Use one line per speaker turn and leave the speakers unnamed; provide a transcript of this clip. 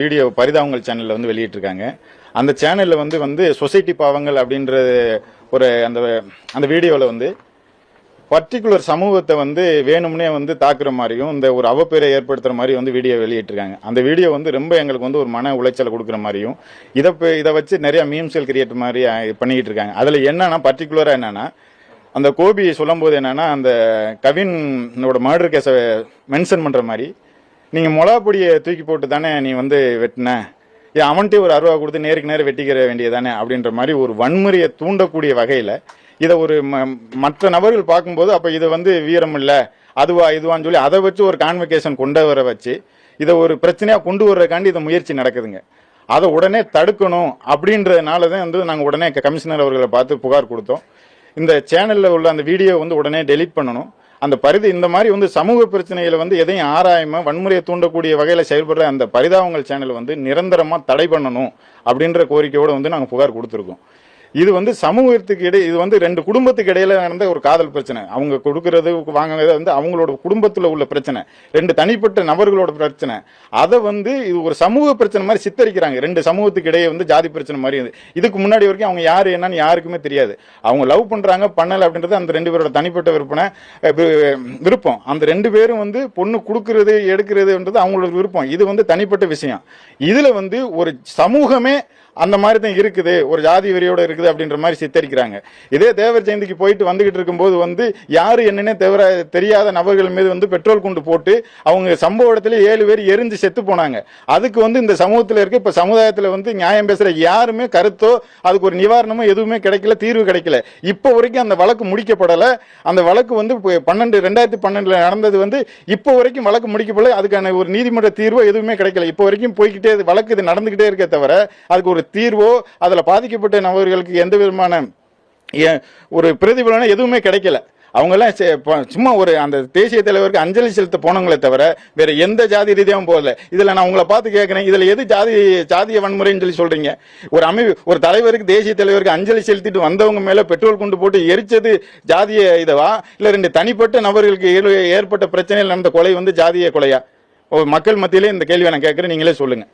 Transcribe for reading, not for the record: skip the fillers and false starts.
Video பரிதாபங்கள் சேனலில் வந்து வெளியிட்டிருக்காங்க. அந்த சேனலில் வந்து சொசைட்டி பாவங்கள் அப்படின்ற ஒரு அந்த வீடியோவில் வந்து பர்டிகுலர் சமூகத்தை வந்து வேணும்னே வந்து தாக்குற மாதிரியும் இந்த ஒரு அவப்பேரை ஏற்படுத்துகிற மாதிரி வந்து வீடியோ வெளியிட்டிருக்காங்க. அந்த வீடியோ வந்து ரொம்ப எங்களுக்கு வந்து ஒரு மன உளைச்சலை கொடுக்குற மாதிரியும் இதை வச்சு நிறையா மீம்ஸ்கள் கிரியேட் மாதிரி பண்ணிக்கிட்டு இருக்காங்க. அதில் என்னன்னா பர்டிகுலராக என்னன்னா அந்த கோபி சொல்லும்போது என்னன்னா அந்த கவினோட மர்டர் கேஸை மென்ஷன் பண்ணுற மாதிரி நீங்கள் மிளகாப்பொடியை தூக்கி போட்டு தானே நீ வந்து வெட்டின, அவன்கிட்டே ஒரு 60 கொடுத்து நேருக்கு நேரம் வெட்டிக்கிற வேண்டியதானே அப்படின்ற மாதிரி ஒரு வன்முறையை தூண்டக்கூடிய வகையில் இதை ஒரு மற்ற நபர்கள் பார்க்கும்போது அப்போ இதை வந்து வீரம் இல்லை இதுவான்னு சொல்லி அதை வச்சு ஒரு கான்வெகேஷன் கொண்டு வர வச்சு இதை ஒரு பிரச்சனையாக கொண்டு வர்றதுக்காண்டி இதை முயற்சி நடக்குதுங்க. அதை உடனே தடுக்கணும் அப்படின்றதுனால தான் வந்து நாங்கள் உடனே கமிஷனர் அவர்களை பார்த்து புகார் கொடுத்தோம். இந்த சேனலில் உள்ள அந்த வீடியோ வந்து உடனே டெலீட் பண்ணணும். அந்த இந்த மாதிரி வந்து சமூக பிரச்சனைகளை வந்து எதையும் ஆராயாம வன்முறையை தூண்டக்கூடிய வகையில் செயல்படுற அந்த பரிதாபங்கள் சேனல் வந்து நிரந்தரமாக தடை பண்ணணும் அப்படின்ற கோரிக்கையோடு வந்து நாங்கள் புகார் கொடுத்துருக்கோம். இது வந்து சமூகத்துக்கு இடையே இது வந்து 2 குடும்பத்துக்கு இடையில நடந்த ஒரு காதல் பிரச்சனை. அவங்க கொடுக்கறது வாங்குறது வந்து அவங்களோட குடும்பத்தில் உள்ள பிரச்சனை, 2 தனிப்பட்ட நபர்களோட பிரச்சனை. அதை வந்து இது ஒரு சமூக பிரச்சனை மாதிரி சித்தரிக்கிறாங்க. 2 சமூகத்துக்கு இடையே வந்து ஜாதி பிரச்சனை மாதிரி. இதுக்கு முன்னாடி வரைக்கும் அவங்க யார் என்னன்னு யாருக்குமே தெரியாது. அவங்க லவ் பண்ணுறாங்க பண்ணலை அப்படின்றது அந்த 2 பேரோட தனிப்பட்ட விருப்பம். அந்த 2 பேரும் வந்து பொண்ணு கொடுக்கறது எடுக்கிறதுன்றது அவங்களோட விருப்பம். இது வந்து தனிப்பட்ட விஷயம். இதில் வந்து ஒரு சமூகமே அந்த மாதிரி தான் இருக்குது, ஒரு ஜாதி வெறியோட இருக்குது அப்படின்ற மாதிரி சித்தரிக்கிறாங்க. இதே தேவர் ஜெயந்திக்கு போயிட்டு வந்துகிட்டு இருக்கும்போது வந்து யாரு என்னன்னே தெரியாத நபர்கள் மீது வந்து பெட்ரோல் குண்டு போட்டு அவங்க சம்பவ இடத்துல 7 பேர் எரிஞ்சு செத்து போனாங்க. அதுக்கு வந்து இந்த சமூகத்தில் இருக்க இப்ப சமுதாயத்தில் வந்து நியாயம் பேசுற யாருமே கருத்தோ அதுக்கு ஒரு நிவாரணமோ எதுவுமே கிடைக்கல, தீர்வு கிடைக்கல. இப்போ வரைக்கும் அந்த வழக்கு முடிக்கப்படலை. அந்த வழக்கு வந்து 2012 நடந்தது வந்து இப்போ வரைக்கும் வழக்கு முடிக்கப்படலை. அதுக்கான ஒரு நீதிமன்ற தீர்வோ எதுவுமே கிடைக்கல. இப்போ வரைக்கும் போய்கிட்டே வழக்கு இது நடந்துகிட்டே இருக்கே தவிர அதுக்கு ஒரு தீர்வோ அதில் பாதிக்கப்பட்ட நபர்களுக்கு எந்த விதமான ஒரு பிரதிபலனோ எதுவுமே கிடைக்கல. அவங்கெல்லாம் சும்மா ஒரு அந்த தேசிய தலைவருக்கு அஞ்சலி செலுத்த போனவங்களே தவிர வேற எந்த ஜாதி ரீதியாகவும் போகல. இதில் நான் உங்களை பார்த்து கேட்குறேன், இதில் எது ஜாதிய வன்முறைன்னு சொல்லி சொல்றீங்க? ஒரு தலைவருக்கு தேசிய தலைவருக்கு அஞ்சலி செலுத்திட்டு வந்தவங்க மேலே பெட்ரோல் கொண்டு போட்டு எரிச்சது ஜாதிய இதவா, இல்லை 2 தனிப்பட்ட நபர்களுக்கு ஏற்பட்ட பிரச்சனையில் நடந்த கொலை வந்து ஜாதிய கொலையா? மக்கள் மத்தியிலே இந்த கேள்வியை நான் கேட்குறேன், நீங்களே சொல்லுங்க.